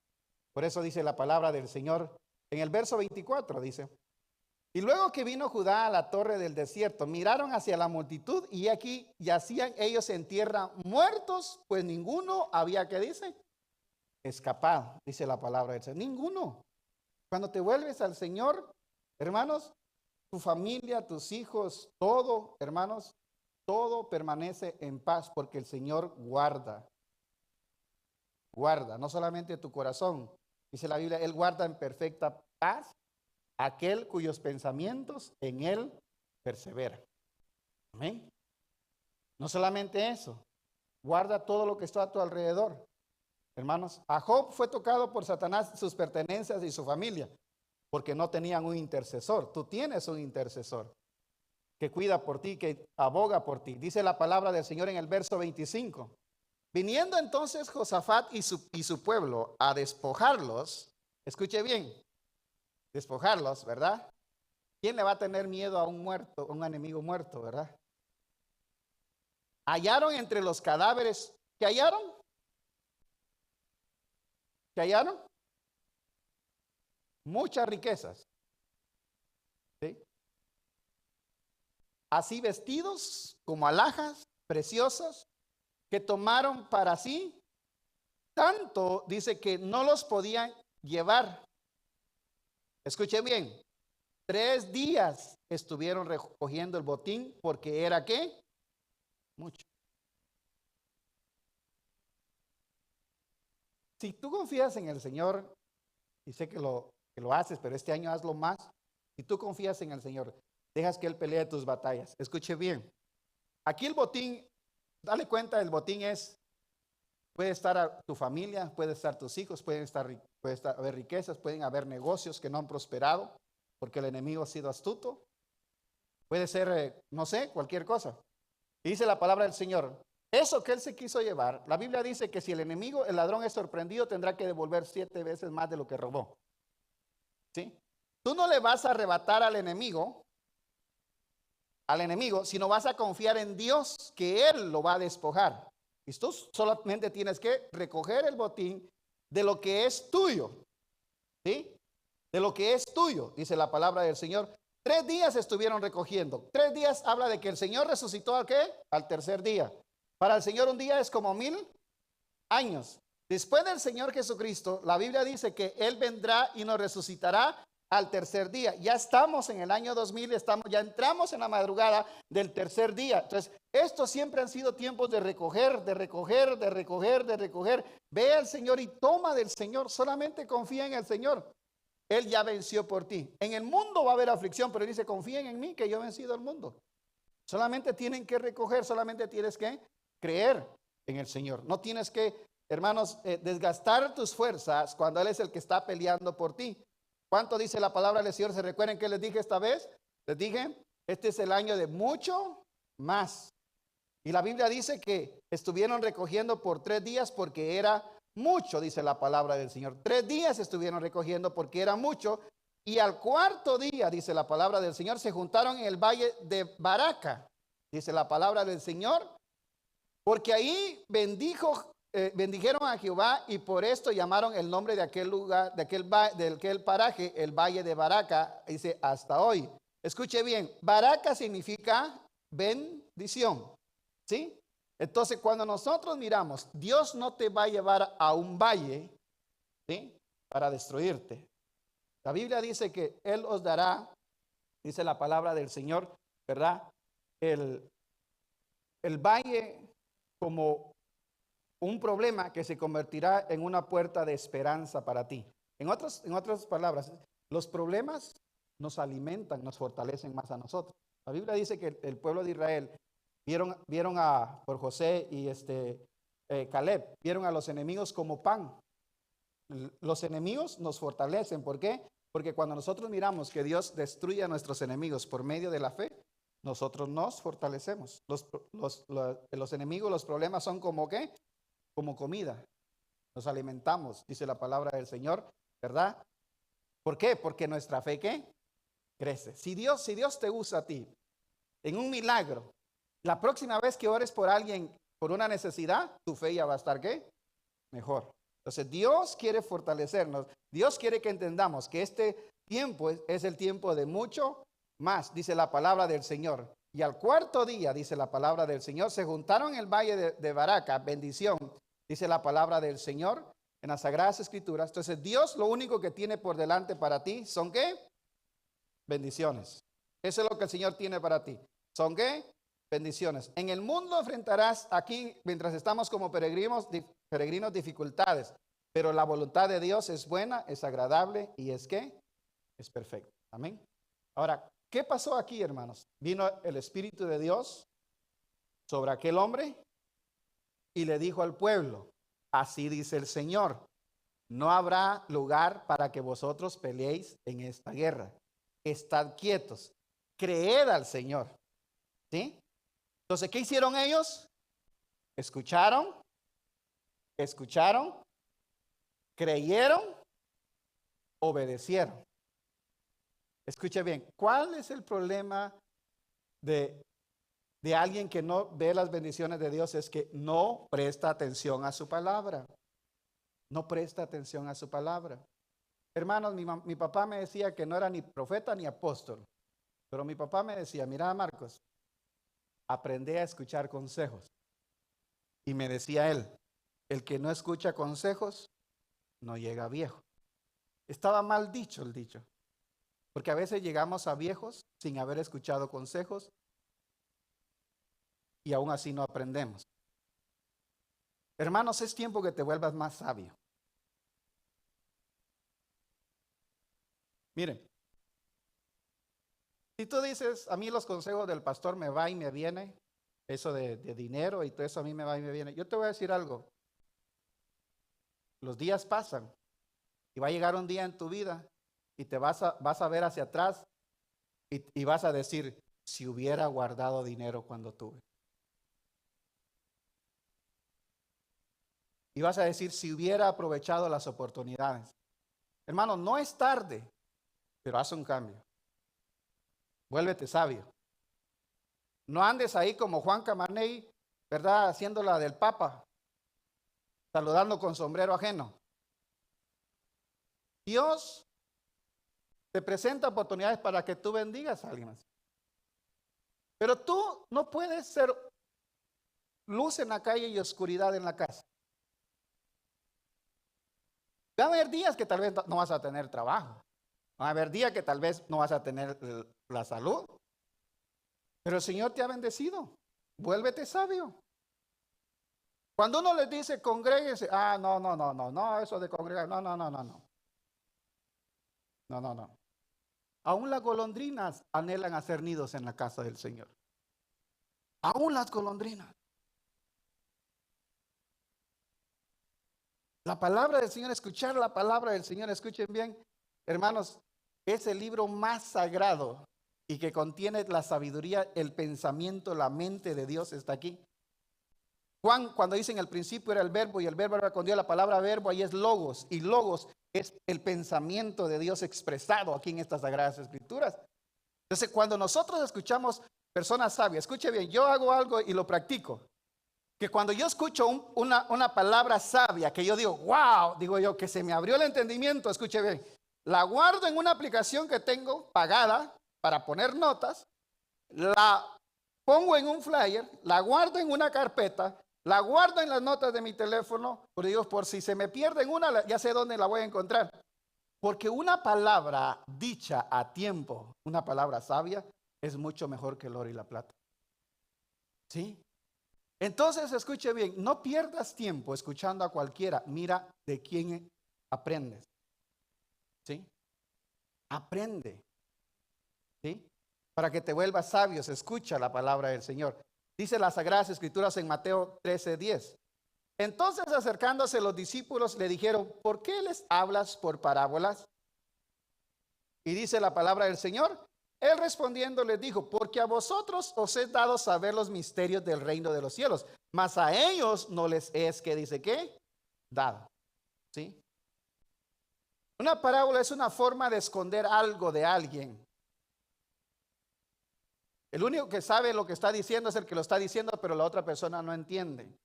Por eso dice la palabra del Señor en el verso 24, dice, y luego que vino Judá a la torre del desierto, miraron hacia la multitud y aquí yacían ellos en tierra muertos, pues ninguno había, ¿qué dice? Escapado, dice la palabra del Señor. Ninguno. Cuando te vuelves al Señor, hermanos, tu familia, tus hijos, todo, hermanos, todo permanece en paz porque el Señor guarda, no solamente tu corazón, dice la Biblia, Él guarda en perfecta paz aquel cuyos pensamientos en Él perseveran. Amén. No solamente eso, guarda todo lo que está a tu alrededor. Hermanos, a Job fue tocado por Satanás sus pertenencias y su familia, porque no tenían un intercesor. Tú tienes un intercesor que cuida por ti, que aboga por ti. Dice la palabra del Señor en el verso 25. Viniendo entonces Josafat y su pueblo a despojarlos, escuche bien, despojarlos, ¿verdad? ¿Quién le va a tener miedo a un muerto, a un enemigo muerto, verdad? Hallaron entre los cadáveres, ¿qué hallaron? ¿Qué hallaron? Muchas riquezas. ¿Sí? Así vestidos como alhajas preciosas que tomaron para sí, tanto dice que no los podían llevar. Escuche bien, 3 días estuvieron recogiendo el botín porque era ¿qué? Mucho. Si tú confías en el Señor, y sé que lo haces, pero este año hazlo más. Si tú confías en el Señor, dejas que Él pelee tus batallas. Escuche bien. Aquí el botín, dale cuenta, el botín puede estar a tu familia, puede estar tus hijos, puede haber riquezas, pueden haber negocios que no han prosperado porque el enemigo ha sido astuto. Puede ser, no sé, cualquier cosa. Y dice la palabra del Señor, eso que Él se quiso llevar, la Biblia dice que si el enemigo, el ladrón es sorprendido, tendrá que devolver 7 veces más de lo que robó. ¿Sí? Tú no le vas a arrebatar al enemigo, sino vas a confiar en Dios que Él lo va a despojar. Y tú solamente tienes que recoger el botín de lo que es tuyo. ¿Sí? De lo que es tuyo, dice la palabra del Señor. 3 días estuvieron recogiendo. 3 días habla de que el Señor resucitó ¿a qué? Al tercer día. Para el Señor un día es como 1000 años. Después del Señor Jesucristo, la Biblia dice que Él vendrá y nos resucitará al tercer día. Ya estamos en el año 2000, ya entramos en la madrugada del tercer día. Entonces, estos siempre han sido tiempos de recoger. Ve al Señor y toma del Señor. Solamente confía en el Señor. Él ya venció por ti. En el mundo va a haber aflicción, pero dice, confíen en mí que yo he vencido al mundo. Solamente tienen que recoger, solamente tienes que creer en el Señor. No tienes que, hermanos, desgastar tus fuerzas cuando Él es el que está peleando por ti. ¿Cuánto dice la palabra del Señor? ¿Se recuerdan que les dije esta vez? Les dije, este es el año de mucho más. Y la Biblia dice que estuvieron recogiendo por 3 días porque era mucho, dice la palabra del Señor. 3 días estuvieron recogiendo porque era mucho. Y al cuarto día, dice la palabra del Señor, se juntaron en el valle de Baraca, dice la palabra del Señor, porque ahí bendijeron a Jehová y por esto llamaron el nombre de aquel lugar, de aquel paraje, el valle de Baraca, dice hasta hoy. Escuche bien, Baraca significa bendición, ¿sí? Entonces cuando nosotros miramos, Dios no te va a llevar a un valle, ¿sí?, para destruirte. La Biblia dice que Él os dará, dice la palabra del Señor, ¿verdad? El valle como un problema que se convertirá en una puerta de esperanza para ti. En otras palabras, los problemas nos alimentan, nos fortalecen más a nosotros. La Biblia dice que el pueblo de Israel vieron por José y Caleb, vieron a los enemigos como pan. Los enemigos nos fortalecen. ¿Por qué? Porque cuando nosotros miramos que Dios destruye a nuestros enemigos por medio de la fe, nosotros nos fortalecemos. Los enemigos, los problemas son como ¿qué? Como comida. Nos alimentamos, dice la palabra del Señor, ¿verdad? ¿Por qué? Porque nuestra fe ¿qué? Crece. Si Dios te usa a ti en un milagro, la próxima vez que ores por alguien por una necesidad, tu fe ya va a estar ¿qué? Mejor. Entonces Dios quiere fortalecernos. Dios quiere que entendamos que este tiempo es el tiempo de mucho más, dice la palabra del Señor. Y al cuarto día, dice la palabra del Señor, se juntaron en el valle de Baraca, bendición, dice la palabra del Señor en las Sagradas Escrituras. Entonces Dios lo único que tiene por delante para ti son ¿qué? Bendiciones. Eso es lo que el Señor tiene para ti. ¿Son qué? Bendiciones. En el mundo enfrentarás aquí, mientras estamos como peregrinos, dificultades, pero la voluntad de Dios es buena, es agradable y es ¿qué? Es perfecta. Amén. Ahora, ¿qué pasó aquí, hermanos? Vino el Espíritu de Dios sobre aquel hombre y le dijo al pueblo, así dice el Señor, no habrá lugar para que vosotros peleéis en esta guerra. Estad quietos, creed al Señor. ¿Sí? Entonces, ¿qué hicieron ellos? Escucharon, creyeron, obedecieron. Escuche bien, ¿cuál es el problema de alguien que no ve las bendiciones de Dios? Es que no presta atención a su palabra. No presta atención a su palabra. Hermanos, mi papá me decía que no era ni profeta ni apóstol, pero mi papá me decía, mira Marcos, aprende a escuchar consejos. Y me decía él, el que no escucha consejos no llega viejo. Estaba mal dicho el dicho, porque a veces llegamos a viejos sin haber escuchado consejos y aún así no aprendemos. Hermanos, es tiempo que te vuelvas más sabio. Miren, si tú dices, a mí los consejos del pastor me va y me viene, eso de dinero y todo eso a mí me va y me viene. Yo te voy a decir algo. Los días pasan y va a llegar un día en tu vida y te vas a ver hacia atrás y vas a decir, si hubiera guardado dinero cuando tuve. Y vas a decir, si hubiera aprovechado las oportunidades. Hermano, no es tarde, pero haz un cambio. Vuélvete sabio. No andes ahí como Juan Camaney, ¿verdad? Haciendo la del Papa, saludando con sombrero ajeno. Dios te presenta oportunidades para que tú bendigas a alguien más. Pero tú no puedes ser luz en la calle y oscuridad en la casa. Va a haber días que tal vez no vas a tener trabajo. Va a haber días que tal vez no vas a tener la salud. Pero el Señor te ha bendecido. Vuélvete sabio. Cuando uno les dice congréguense, no, eso de congregar, no. Aún las golondrinas anhelan hacer nidos en la casa del Señor. Aún las golondrinas. La palabra del Señor, escuchar la palabra del Señor, escuchen bien, hermanos, es el libro más sagrado y que contiene la sabiduría, el pensamiento, la mente de Dios está aquí. Juan, cuando dice en el principio era el verbo y el verbo era con Dios, la palabra verbo ahí es logos, y logos es el pensamiento de Dios expresado aquí en estas Sagradas Escrituras. Entonces, cuando nosotros escuchamos personas sabias, escuche bien, yo hago algo y lo practico. Que cuando yo escucho una palabra sabia, que yo digo, wow, digo yo, que se me abrió el entendimiento, escuche bien, la guardo en una aplicación que tengo pagada para poner notas, la pongo en un flyer, la guardo en una carpeta, la guardo en las notas de mi teléfono, por Dios, por si se me pierde en una, ya sé dónde la voy a encontrar. Porque una palabra dicha a tiempo, una palabra sabia, es mucho mejor que el oro y la plata. ¿Sí? Entonces, escuche bien, no pierdas tiempo escuchando a cualquiera. Mira de quién aprendes. ¿Sí? Aprende. ¿Sí? Para que te vuelvas sabio, escucha la palabra del Señor. Dice las Sagradas Escrituras en Mateo 13:10. Entonces, acercándose los discípulos, le dijeron, ¿por qué les hablas por parábolas? Y dice la palabra del Señor. Él respondiendo les dijo, porque a vosotros os he dado saber los misterios del reino de los cielos, mas a ellos no les es, que dice qué, dado. ¿Sí? Una parábola es una forma de esconder algo de alguien. El único que sabe lo que está diciendo es el que lo está diciendo, pero la otra persona no entiende.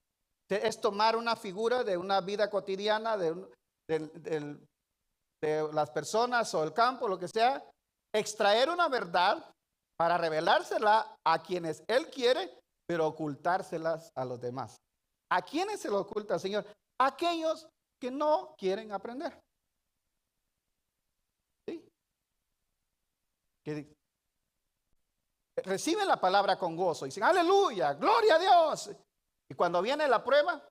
Es tomar una figura de una vida cotidiana de las personas o el campo, lo que sea, extraer una verdad para revelársela a quienes Él quiere, pero ocultárselas a los demás. ¿A quiénes se lo oculta el Señor? A aquellos que no quieren aprender. ¿Sí? Que reciben la palabra con gozo y dicen, aleluya, gloria a Dios. Y cuando viene la prueba,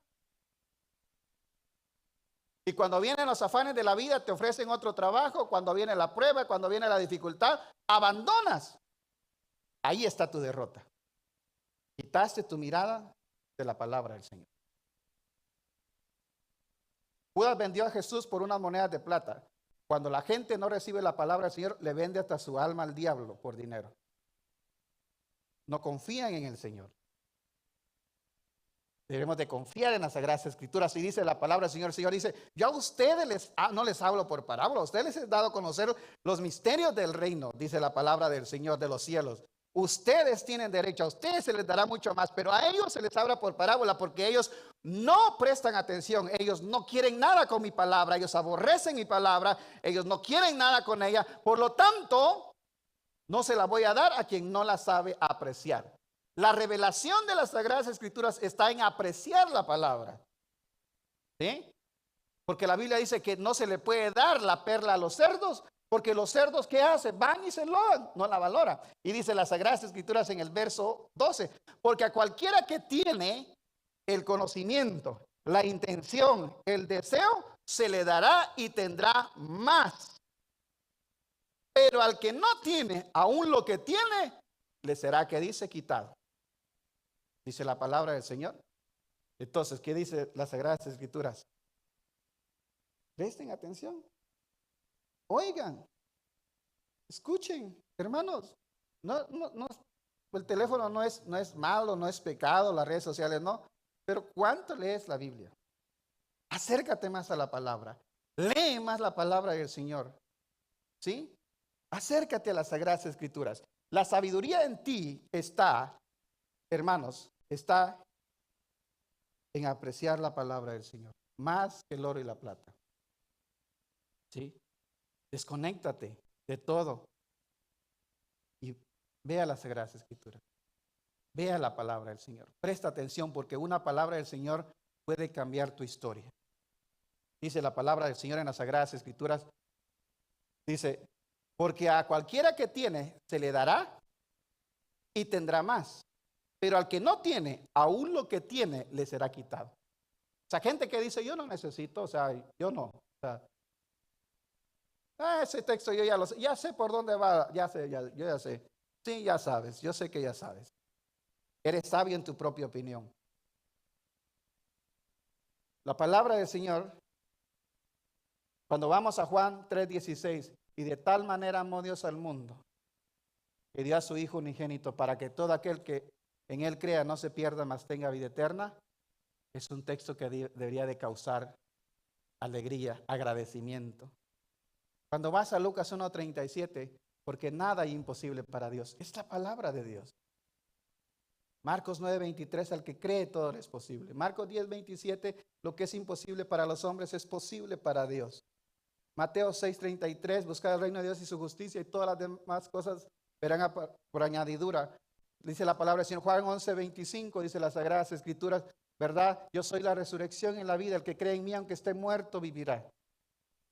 y cuando vienen los afanes de la vida, te ofrecen otro trabajo. Cuando viene la prueba, cuando viene la dificultad, abandonas. Ahí está tu derrota. Quitaste tu mirada de la palabra del Señor. Judas vendió a Jesús por unas monedas de plata. Cuando la gente no recibe la palabra del Señor, le vende hasta su alma al diablo por dinero. No confían en el Señor. Debemos de confiar en las Sagradas Escrituras. Y dice la palabra del Señor, el Señor dice, yo a ustedes no les hablo por parábola, a ustedes les he dado a conocer los misterios del reino, dice la palabra del Señor de los cielos. Ustedes tienen derecho, a ustedes se les dará mucho más, pero a ellos se les habla por parábola porque ellos no prestan atención, ellos no quieren nada con mi palabra, ellos aborrecen mi palabra, ellos no quieren nada con ella, por lo tanto, no se la voy a dar a quien no la sabe apreciar. La revelación de las Sagradas Escrituras está en apreciar la palabra. ¿Sí? Porque la Biblia dice que no se le puede dar la perla a los cerdos, porque los cerdos, ¿qué hacen? Van y se lo dan, no la valora. Y dice las Sagradas Escrituras en el verso 12, porque a cualquiera que tiene el conocimiento, la intención, el deseo, se le dará y tendrá más. Pero al que no tiene, aún lo que tiene, le será, que dice, quitado. Dice la palabra del Señor. Entonces, ¿qué dice las Sagradas Escrituras? Presten atención. Oigan. Escuchen, hermanos. No, el teléfono no es malo, no es pecado, las redes sociales no. Pero ¿cuánto lees la Biblia? Acércate más a la palabra. Lee más la palabra del Señor. ¿Sí? Acércate a las Sagradas Escrituras. La sabiduría en ti está, hermanos, está en apreciar la palabra del Señor, más que el oro y la plata. ¿Sí? Desconéctate de todo y vea las Sagradas Escrituras. Vea la palabra del Señor. Presta atención porque una palabra del Señor puede cambiar tu historia. Dice la palabra del Señor en las Sagradas Escrituras. Dice, porque a cualquiera que tiene se le dará y tendrá más. Pero al que no tiene, aún lo que tiene le será quitado. O sea, gente que dice, yo no necesito, o sea, yo no. O sea, ese texto yo ya lo sé, ya sé por dónde va, ya sé, yo ya sé. Sí, ya sabes, yo sé que ya sabes. Eres sabio en tu propia opinión. La palabra del Señor, cuando vamos a Juan 3:16, y de tal manera amó Dios al mundo, que dio a su Hijo unigénito para que todo aquel que en Él crea no se pierda, mas tenga vida eterna, es un texto que debería de causar alegría, agradecimiento. Cuando vas a Lucas 1:37, porque nada es imposible para Dios. Es la palabra de Dios. Marcos 9:23, al que cree todo es posible. Marcos 10:27, lo que es imposible para los hombres es posible para Dios. Mateo 6:33, buscar el reino de Dios y su justicia y todas las demás cosas verán por añadidura. Dice la palabra del Señor. Juan 11:25, dice las Sagradas Escrituras, ¿verdad? Yo soy la resurrección y la vida. El que cree en mí, aunque esté muerto, vivirá.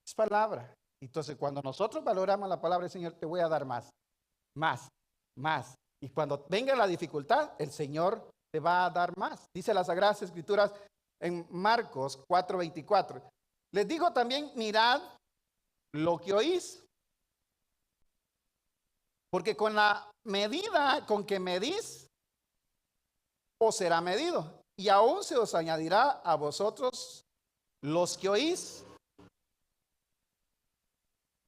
Es palabra. Entonces, cuando nosotros valoramos la palabra del Señor, te voy a dar más, más, más. Y cuando venga la dificultad, el Señor te va a dar más. Dice las Sagradas Escrituras en Marcos 4:24. Les digo también, mirad lo que oís, porque con la medida con que medís, os será medido, y aún se os añadirá a vosotros los que oís. O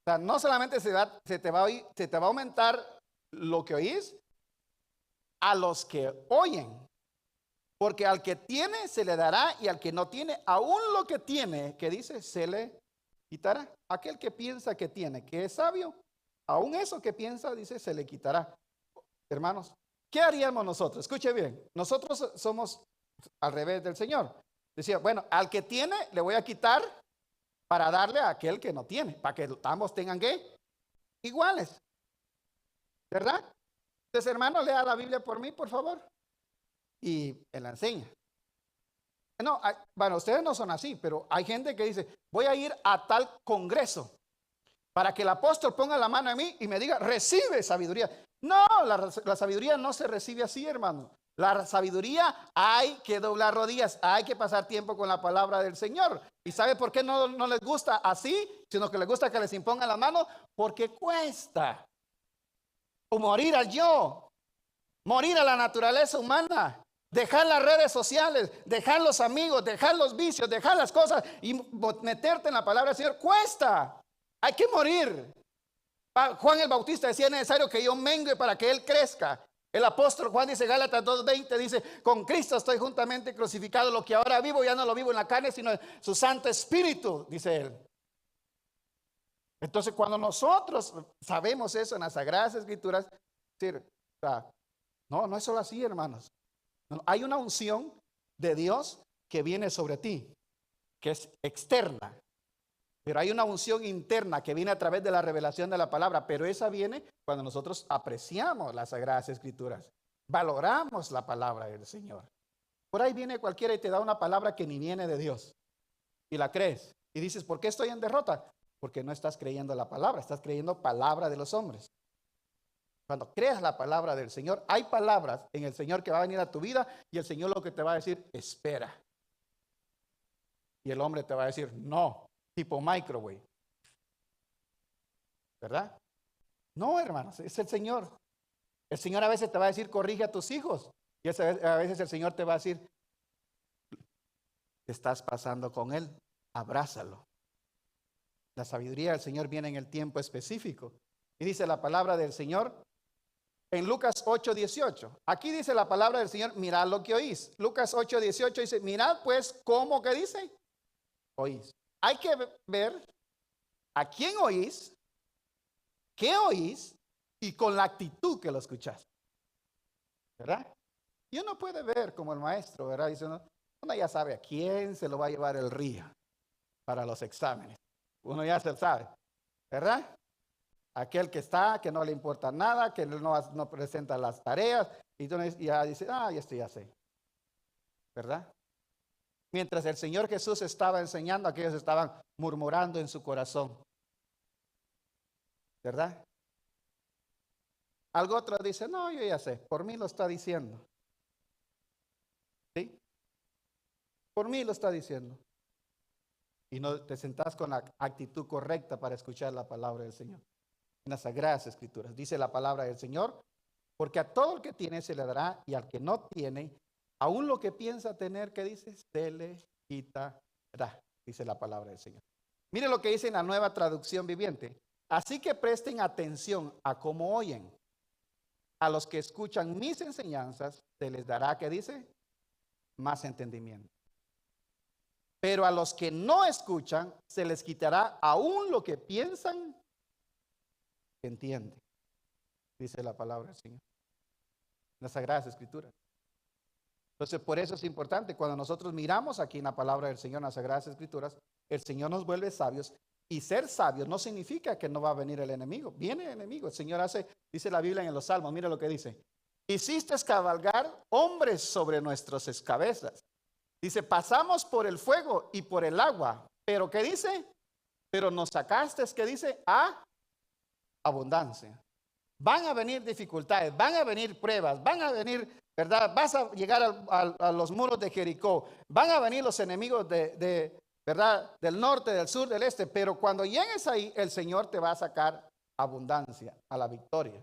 sea, no solamente se te va a aumentar lo que oís a los que oyen, porque al que tiene se le dará, y al que no tiene, aún lo que tiene, que dice, se le quitará. Aquel que piensa que tiene, que es sabio, aún eso que piensa, dice, se le quitará. Hermanos, ¿qué haríamos nosotros? Escuche bien, nosotros somos al revés del Señor. Decía, bueno, al que tiene le voy a quitar para darle a aquel que no tiene, para que ambos tengan ¿qué? Iguales. ¿Verdad? Entonces, hermano, lea la Biblia por mí, por favor. Y él la enseña. No, bueno, ustedes no son así, pero hay gente que dice, voy a ir a tal congreso para que el apóstol ponga la mano en mí y me diga, recibe sabiduría. No, la sabiduría no se recibe así, hermano. La sabiduría hay que doblar rodillas, hay que pasar tiempo con la palabra del Señor. ¿Y sabe por qué no les gusta así, sino que les gusta que les impongan la mano? Porque cuesta. O morir al yo, morir a la naturaleza humana, dejar las redes sociales, dejar los amigos, dejar los vicios, dejar las cosas y meterte en la palabra del Señor. Cuesta. Hay que morir. Juan el Bautista decía, es necesario que yo mengue para que él crezca. El apóstol Juan dice, Gálatas 2:20, dice, con Cristo estoy juntamente crucificado, lo que ahora vivo ya no lo vivo en la carne, sino en su Santo Espíritu, dice él. Entonces, cuando nosotros sabemos eso en las Sagradas Escrituras, no es solo así, hermanos. Hay una unción de Dios que viene sobre ti, que es externa. Pero hay una unción interna que viene a través de la revelación de la palabra, pero esa viene cuando nosotros apreciamos las Sagradas Escrituras, valoramos la palabra del Señor. Por ahí viene cualquiera y te da una palabra que ni viene de Dios y la crees y dices, ¿por qué estoy en derrota? Porque no estás creyendo la palabra, estás creyendo palabra de los hombres. Cuando creas la palabra del Señor, hay palabras en el Señor que va a venir a tu vida y el Señor lo que te va a decir, espera. Y el hombre te va a decir, no. Tipo microwave, ¿verdad? No, hermanos, es el Señor. El Señor a veces te va a decir, corrige a tus hijos. Y a veces el Señor te va a decir, te estás pasando con él, abrázalo. La sabiduría del Señor viene en el tiempo específico. Y dice la palabra del Señor en Lucas 8:18. Aquí dice la palabra del Señor, mirad lo que oís. Lucas 8:18 dice, mirad pues cómo que dice, oís. Hay que ver a quién oís, qué oís y con la actitud que lo escuchas. ¿Verdad? Y uno puede ver como el maestro, ¿verdad? Dice uno ya sabe a quién se lo va a llevar el río para los exámenes. Uno ya se sabe, ¿verdad? Aquel que está, que no le importa nada, que no presenta las tareas, y entonces ya dice, esto ya sé. ¿Verdad? Mientras el Señor Jesús estaba enseñando, aquellos estaban murmurando en su corazón. ¿Verdad? Algo otro dice, no, yo ya sé, por mí lo está diciendo. ¿Sí? Por mí lo está diciendo. Y no te sentás con la actitud correcta para escuchar la palabra del Señor. En las Sagradas Escrituras dice la palabra del Señor, porque a todo el que tiene se le dará, y al que no tiene, aún lo que piensa tener, ¿qué dice? Se le quitará, dice la palabra del Señor. Mire lo que dice en la Nueva Traducción Viviente. Así que presten atención a cómo oyen. A los que escuchan mis enseñanzas, se les dará, ¿qué dice? Más entendimiento. Pero a los que no escuchan, se les quitará aún lo que piensan que entienden. Dice la palabra del Señor. Las Sagradas Escrituras. Entonces, por eso es importante, cuando nosotros miramos aquí en la palabra del Señor, en las Sagradas Escrituras, el Señor nos vuelve sabios. Y ser sabios no significa que no va a venir el enemigo. Viene el enemigo. El Señor hace, dice la Biblia en los Salmos, mira lo que dice. Hiciste cabalgar hombres sobre nuestras cabezas. Dice, pasamos por el fuego y por el agua. Pero ¿qué dice? Pero nos sacaste, ¿qué dice? A abundancia. Van a venir dificultades, van a venir pruebas, van a venir, ¿verdad? Vas a llegar a los muros de Jericó. Van a venir los enemigos ¿verdad? Del norte, del sur, del este. Pero cuando llegues ahí, el Señor te va a sacar abundancia, a la victoria.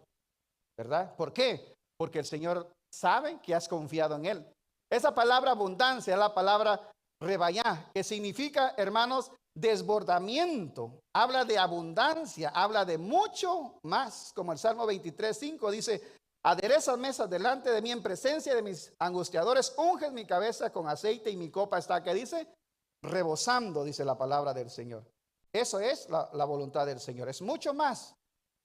¿Verdad? ¿Por qué? Porque el Señor sabe que has confiado en Él. Esa palabra abundancia es la palabra rebayá, que significa, hermanos, desbordamiento. Habla de abundancia, habla de mucho más. Como el Salmo 23:5 dice, aderezas mesas delante de mí en presencia de mis angustiadores, unges mi cabeza con aceite y mi copa está, ¿qué dice? Rebosando, dice la palabra del Señor. Eso es la voluntad del Señor. Es mucho más.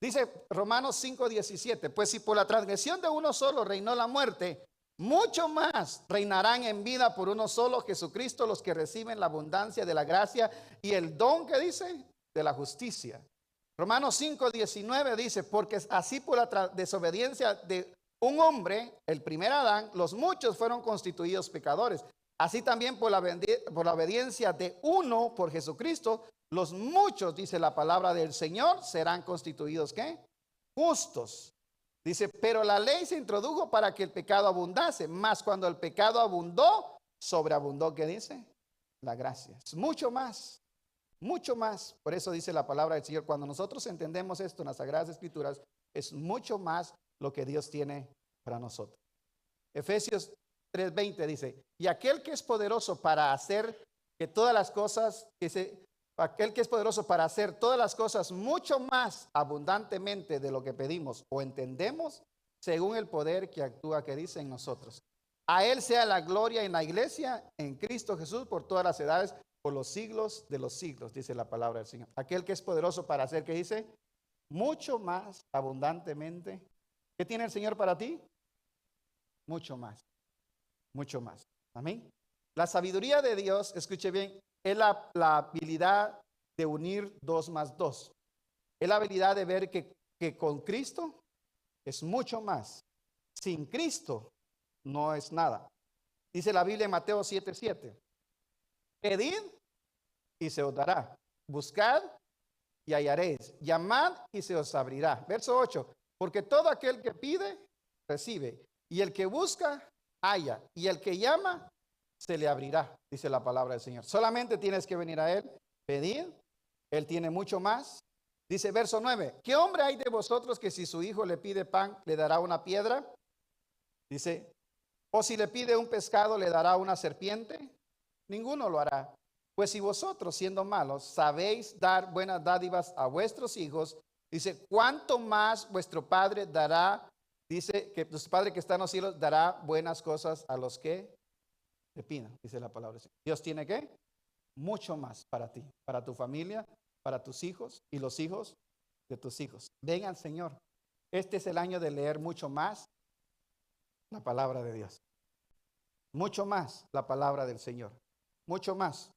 Dice Romanos 5:17, pues si por la transgresión de uno solo reinó la muerte, mucho más reinarán en vida por uno solo, Jesucristo, los que reciben la abundancia de la gracia y el don, que dice, de la justicia. Romanos 5:19 dice, porque así por la desobediencia de un hombre, el primer Adán, los muchos fueron constituidos pecadores. Así también por la obediencia de uno, por Jesucristo, los muchos, dice la palabra del Señor, serán constituidos, ¿qué? Justos. Dice, pero la ley se introdujo para que el pecado abundase, mas cuando el pecado abundó, sobreabundó, ¿qué dice? La gracia. Es mucho más, mucho más. Por eso dice la palabra del Señor, cuando nosotros entendemos esto en las Sagradas Escrituras, es mucho más lo que Dios tiene para nosotros. Efesios 3:20 dice, y aquel que es poderoso para hacer que todas las cosas, aquel que es poderoso para hacer todas las cosas mucho más abundantemente de lo que pedimos o entendemos, según el poder que actúa, que dice en nosotros. A Él sea la gloria en la iglesia, en Cristo Jesús, por todas las edades, por los siglos de los siglos, dice la palabra del Señor. Aquel que es poderoso para hacer, que dice, mucho más abundantemente. ¿Qué tiene el Señor para ti? Mucho más, mucho más. Amén. La sabiduría de Dios, escuche bien, es la habilidad de unir 2 más 2. Es la habilidad de ver que con Cristo es mucho más. Sin Cristo no es nada. Dice la Biblia en Mateo 7:7. Pedid y se os dará. Buscad y hallaréis. Llamad y se os abrirá. Verso 8. Porque todo aquel que pide, recibe. Y el que busca, halla. Y el que llama, se le abrirá, dice la palabra del Señor. Solamente tienes que venir a Él, pedir. Él tiene mucho más. Dice verso 9, ¿qué hombre hay de vosotros que si su hijo le pide pan, le dará una piedra? Dice, o si le pide un pescado, le dará una serpiente. Ninguno lo hará. Pues si vosotros, siendo malos, sabéis dar buenas dádivas a vuestros hijos, dice, ¿cuánto más vuestro Padre dará? Dice que vuestro Padre que está en los cielos dará buenas cosas a los que le pidan, dice la palabra. Dios tiene que mucho más para ti, para tu familia, para tus hijos y los hijos de tus hijos. Ven al Señor. Este es el año de leer mucho más la palabra de Dios. Mucho más la palabra del Señor. Mucho más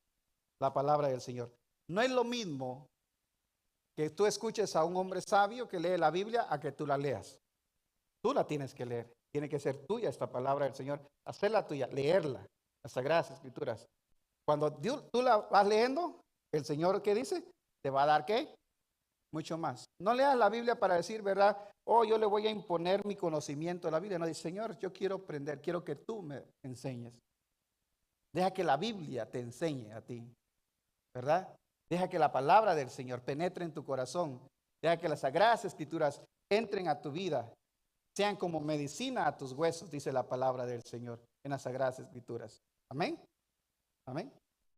la palabra del Señor. No es lo mismo que tú escuches a un hombre sabio que lee la Biblia a que tú la leas. Tú la tienes que leer. Tiene que ser tuya esta palabra del Señor. Hacerla tuya, leerla. Las Sagradas Escrituras. Cuando tú la vas leyendo, el Señor, ¿qué dice? Te va a dar, ¿qué? Mucho más. No leas la Biblia para decir, ¿verdad? Oh, yo le voy a imponer mi conocimiento a la Biblia. No, dice, Señor, yo quiero aprender, quiero que tú me enseñes. Deja que la Biblia te enseñe a ti, ¿verdad? Deja que la palabra del Señor penetre en tu corazón. Deja que las Sagradas Escrituras entren a tu vida, sean como medicina a tus huesos, dice la palabra del Señor en las Sagradas Escrituras. Amén. Amén.